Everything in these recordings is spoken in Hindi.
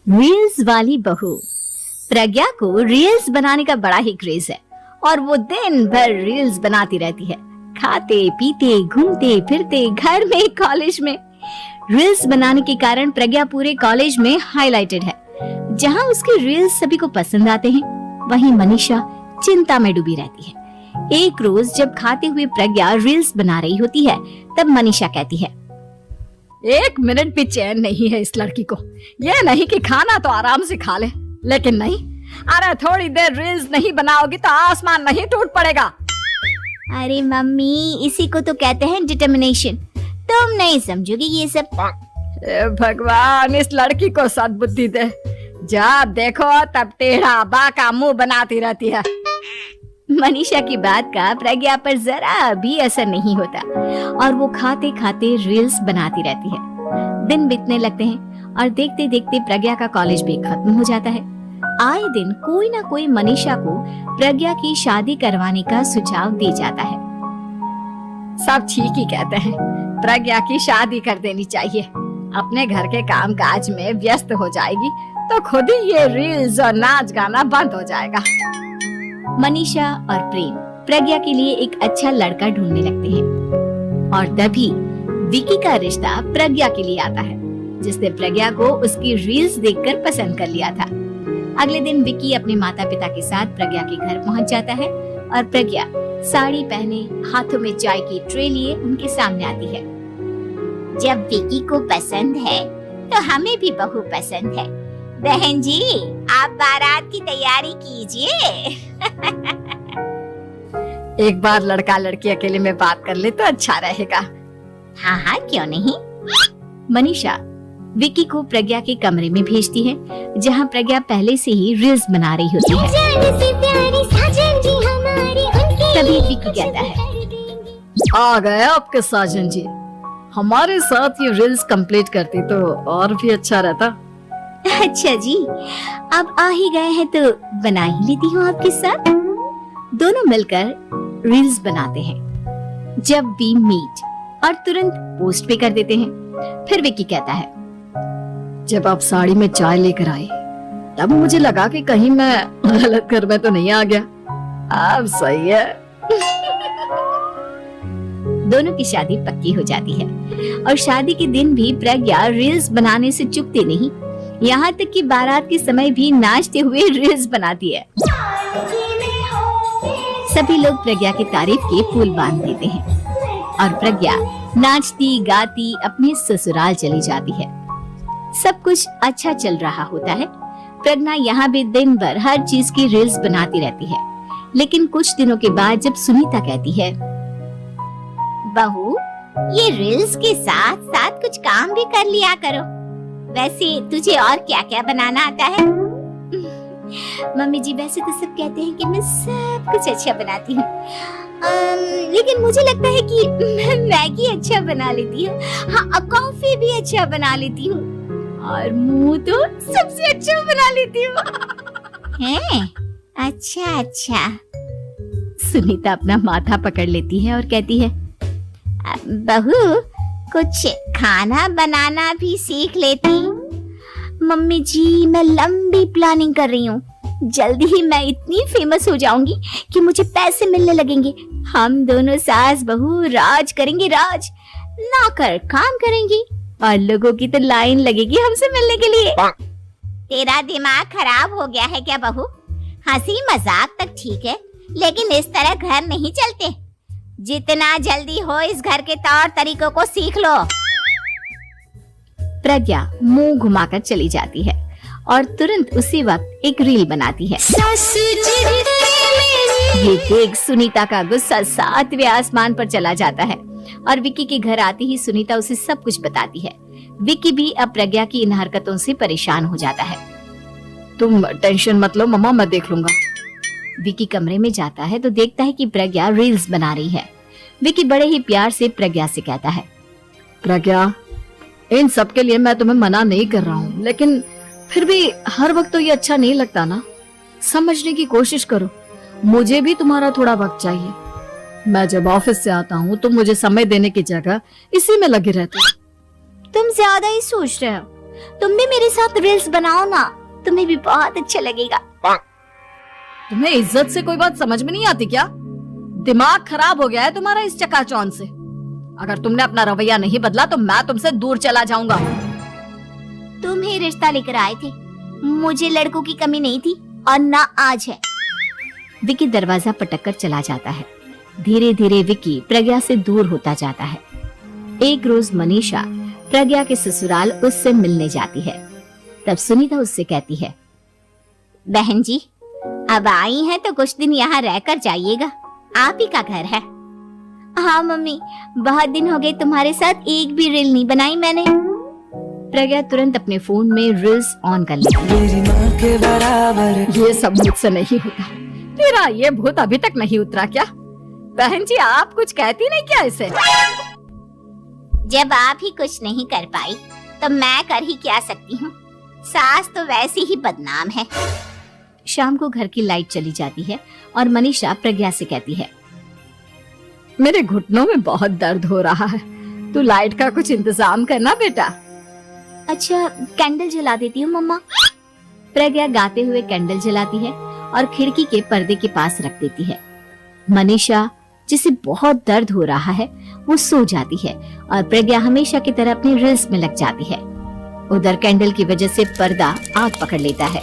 रील्स वाली बहू। प्रज्ञा को रील्स बनाने का बड़ा ही क्रेज है और वो दिन भर रील्स बनाती रहती है। खाते पीते घूमते फिरते घर में कॉलेज में रील्स बनाने के कारण प्रज्ञा पूरे कॉलेज में हाईलाइटेड है। जहां उसके रील्स सभी को पसंद आते हैं, वहीं मनीषा चिंता में डूबी रहती है। एक रोज जब खाते हुए प्रज्ञा रील्स बना रही होती है, तब मनीषा कहती है, 1 मिनट भी चैन नहीं है इस लड़की को। ये नहीं कि खाना तो आराम से खा ले, लेकिन नहीं, अरे थोड़ी देर रील्स नहीं बनाओगी तो आसमान नहीं टूट पड़ेगा। अरे मम्मी, इसी को तो कहते हैं डिटर्मिनेशन। तुम नहीं समझोगी ये सब। भगवान, इस लड़की को सद्बुद्धि दे। जब देखो तब टेढ़ा बाका मुंह बनाती रहती है। मनीषा की बात का प्रज्ञा पर जरा भी असर नहीं होता और वो खाते खाते रील्स बनाती रहती है। दिन बीतने लगते हैं और देखते देखते प्रज्ञा का कॉलेज भी खत्म हो जाता है। आए दिन कोई ना कोई मनीषा को प्रज्ञा की शादी करवाने का सुझाव दे जाता है। सब ठीक ही कहते हैं, प्रज्ञा की शादी कर देनी चाहिए। अपने घर के काम काज में व्यस्त हो जाएगी तो खुद ही ये रील्स और नाच गाना बंद हो जाएगा। मनीषा और प्रेम प्रज्ञा के लिए एक अच्छा लड़का ढूंढने लगते हैं और तभी विकी का रिश्ता प्रज्ञा के लिए आता है, जिसने प्रज्ञा को उसकी रील्स देखकर पसंद कर लिया था। अगले दिन विकी अपने माता पिता के साथ प्रज्ञा के घर पहुंच जाता है और प्रज्ञा साड़ी पहने हाथों में चाय की ट्रे लिए उनके सामने आती है। जब विकी को पसंद है तो हमें भी बहू पसंद है। बहन जी, आप बारात की तैयारी कीजिए। एक बार लड़का लड़की अकेले में बात कर ले तो अच्छा रहेगा। हाँ हाँ, क्यों नहीं। मनीषा विकी को प्रज्ञा के कमरे में भेजती है, जहां प्रज्ञा पहले से ही रील्स बना रही होती है। तभी विकी कहता है, आ गए आपके साजन जी। हमारे साथ ये रील्स कंप्लीट करती तो और भी अच्छा रहता। अच्छा जी, अब आ ही गए हैं तो बना ही लेती हूँ आपके साथ। दोनों मिलकर रील्स बनाते हैं। जब वी मीट और तुरंत पोस्ट भी कर देते हैं। फिर विकी कहता है, जब आप साड़ी में चाय लेकर आए तब मुझे लगा कि कहीं मैं गलत घर में तो नहीं आ गया। अब सही है। दोनों की शादी पक्की हो जाती है और शादी के दिन भी प्रज्ञा रील्स बनाने से चूकती नहीं। यहाँ तक कि बारात के समय भी नाचते हुए रील्स बनाती है। सभी लोग प्रज्ञा की तारीफ के फूल बांध देते हैं और प्रज्ञा नाचती गाती अपने ससुराल चली जाती है। सब कुछ अच्छा चल रहा होता है। प्रज्ञा यहाँ भी दिन भर हर चीज की रील्स बनाती रहती है। लेकिन कुछ दिनों के बाद जब सुनीता कहती है, बहू, ये रील्स के साथ साथ कुछ काम भी कर लिया करो। वैसे तुझे और क्या क्या बनाना आता है? मम्मी जी, वैसे तो सब कहते हैं कि मैं सब कुछ अच्छा बनाती हूँ, लेकिन मुझे लगता है कि मैं मैगी अच्छा बना लेती हूँ। हाँ, कॉफी भी अच्छा बना लेती हूँ और मुंह तो सबसे अच्छा बना लेती हूँ। हैं? अच्छा अच्छा। सुनीता अपना माथा पकड़ लेती है और कहती है, बहू, कुछ खाना बनाना भी सीख लेती। मम्मी जी, मैं लंबी प्लानिंग कर रही हूँ। जल्दी ही मैं इतनी फेमस हो जाऊंगी कि मुझे पैसे मिलने लगेंगे। हम दोनों सास बहू राज करेंगे, राज नौकर काम करेंगी और लोगों की तो लाइन लगेगी हमसे मिलने के लिए। तेरा दिमाग खराब हो गया है क्या बहू? हंसी मजाक तक ठीक है, लेकिन इस तरह घर नहीं चलते। जितना जल्दी हो इस घर के तौर तरीकों को सीख लो। प्रज्ञा मुंह घुमाकर चली जाती है और तुरंत उसी वक्त एक रील बनाती है। ये देख सुनीता का गुस्सा 7वें आसमान पर चला जाता है और विकी के घर आते ही सुनीता उसे सब कुछ बताती है। विकी भी अब प्रज्ञा की इन हरकतों से परेशान हो जाता है। तुम टेंशन मत लो मम्मा, मैं देख लूंगा। विकी कमरे में जाता है तो देखता है कि प्रज्ञा रील्स बना रही है। विकी बड़े ही प्यार से प्रज्ञा से कहता है, प्रज्ञा, इन सब के लिए मैं तुम्हें मना नहीं कर रहा हूँ, लेकिन फिर भी हर वक्त तो ये अच्छा नहीं लगता ना। समझने की कोशिश करो, मुझे भी तुम्हारा थोड़ा वक्त चाहिए। मैं जब ऑफिस से आता हूँ तो मुझे समय देने की जगह इसी में लगे रहते हो। तुम ज्यादा ही सोच रहे हो। तुम भी मेरे साथ रील्स बनाओ ना, तुम्हें भी बहुत अच्छा लगेगा। तुम्हें इज्जत से कोई बात समझ में नहीं आती क्या? दिमाग खराब हो गया है तुम्हारा इस चकाचौंध से। अगर तुमने अपना रवैया नहीं बदला तो मैं तुमसे दूर चला जाऊंगा। तुम ही रिश्ता लेकर आए थे, मुझे लड़कों की कमी नहीं थी और ना आज है। विकी दरवाजा पटककर चला जाता है। धीरे धीरे विकी प्रज्ञा से दूर होता जाता है। एक रोज मनीषा प्रज्ञा के ससुराल उससे मिलने जाती है। तब सुनीता उससे कहती है, बहन जी, अब आई हैं तो कुछ दिन यहाँ रहकर जाइएगा, आप ही का घर है। हाँ मम्मी, बहुत दिन हो गए तुम्हारे साथ एक भी रील नहीं बनाई मैंने। प्रज्ञा तुरंत अपने फोन में रील्स ऑन कर लेती है। मेरी माँ के बराबर ये सब मुझसे नहीं होता। तेरा ये भूत अभी तक नहीं उतरा क्या? बहन जी, आप कुछ कहती नहीं क्या इसे? जब आप ही कुछ नहीं कर पाई तो मैं कर ही क्या सकती हूँ। सास तो वैसी ही बदनाम है। शाम को घर की लाइट चली जाती है और मनीषा प्रज्ञा से कहती है, मेरे घुटनों में बहुत दर्द हो रहा है, तू लाइट का कुछ इंतजाम करना बेटा। अच्छा, कैंडल जला देती हूँ मम्मा। प्रज्ञा गाते हुए कैंडल जलाती है और खिड़की के पर्दे के पास रख देती है। मनीषा, जिसे बहुत दर्द हो रहा है, वो सो जाती है और प्रज्ञा हमेशा की तरह अपनी रील्स में लग जाती है। उधर कैंडल की वजह से पर्दा आग पकड़ लेता है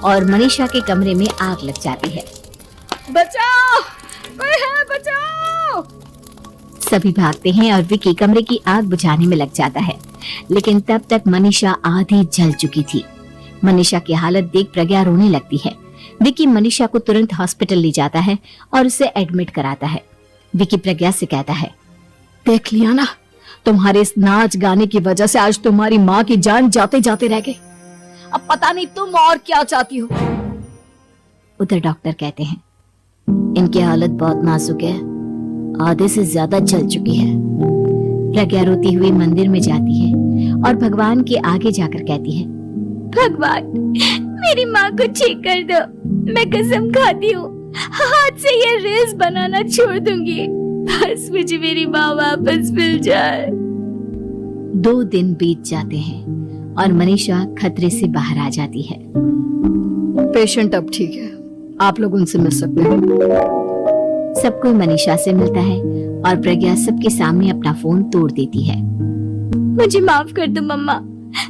और मनीषा के कमरे में आग लग जाती है। बचाओ, कोई है, बचाओ। सभी भागते हैं और विकी कमरे की आग बुझाने में लग जाता है, लेकिन तब तक मनीषा आधी जल चुकी थी। मनीषा की हालत देख प्रज्ञा रोने लगती है। विकी मनीषा को तुरंत हॉस्पिटल ले जाता है और उसे एडमिट कराता है। विकी प्रज्ञा से कहता है, देख लिया ना, तुम्हारे इस नाच गाने की वजह से आज तुम्हारी माँ की जान जाते जाते रह गई। अब पता नहीं तुम और क्या चाहती हो। उधर डॉक्टर कहते हैं, इनकी हालत बहुत नाजुक है, आधे से ज्यादा जल चुकी है। प्रज्ञा रोती हुई मंदिर में जाती है और भगवान के आगे जाकर कहती है, भगवान, मेरी माँ को ठीक कर दो। मैं कसम खाती हूँ, हाथ से ये रील्स बनाना छोड़ दूंगी। बस मुझे मेरी माँ वापस मिल जाए। 2 दिन बीत जाते हैं और मनीषा खतरे से बाहर आ जाती है। पेशेंट अब ठीक है, आप लोग उनसे मिल सकते हैं। सब कोई मनीषा से मिलता है और प्रज्ञा सबके सामने अपना फोन तोड़ देती है। मुझे माफ कर दो मम्मा,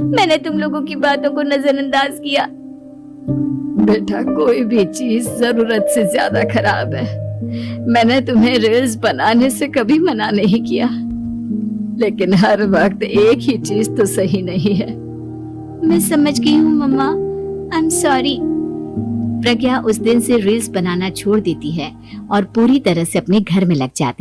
मैंने तुम लोगों की बातों को नजरअंदाज किया। बेटा, कोई भी चीज जरूरत से ज्यादा खराब है। मैंने तुम्हें रील्स बनाने से कभी मना नहीं किया, लेकिन हर वक्त एक ही चीज तो सही नहीं है। मैं समझ गई हूँ मम्मा, आई एम सॉरी। प्रज्ञा उस दिन से रील्स बनाना छोड़ देती है और पूरी तरह से अपने घर में लग जाती है।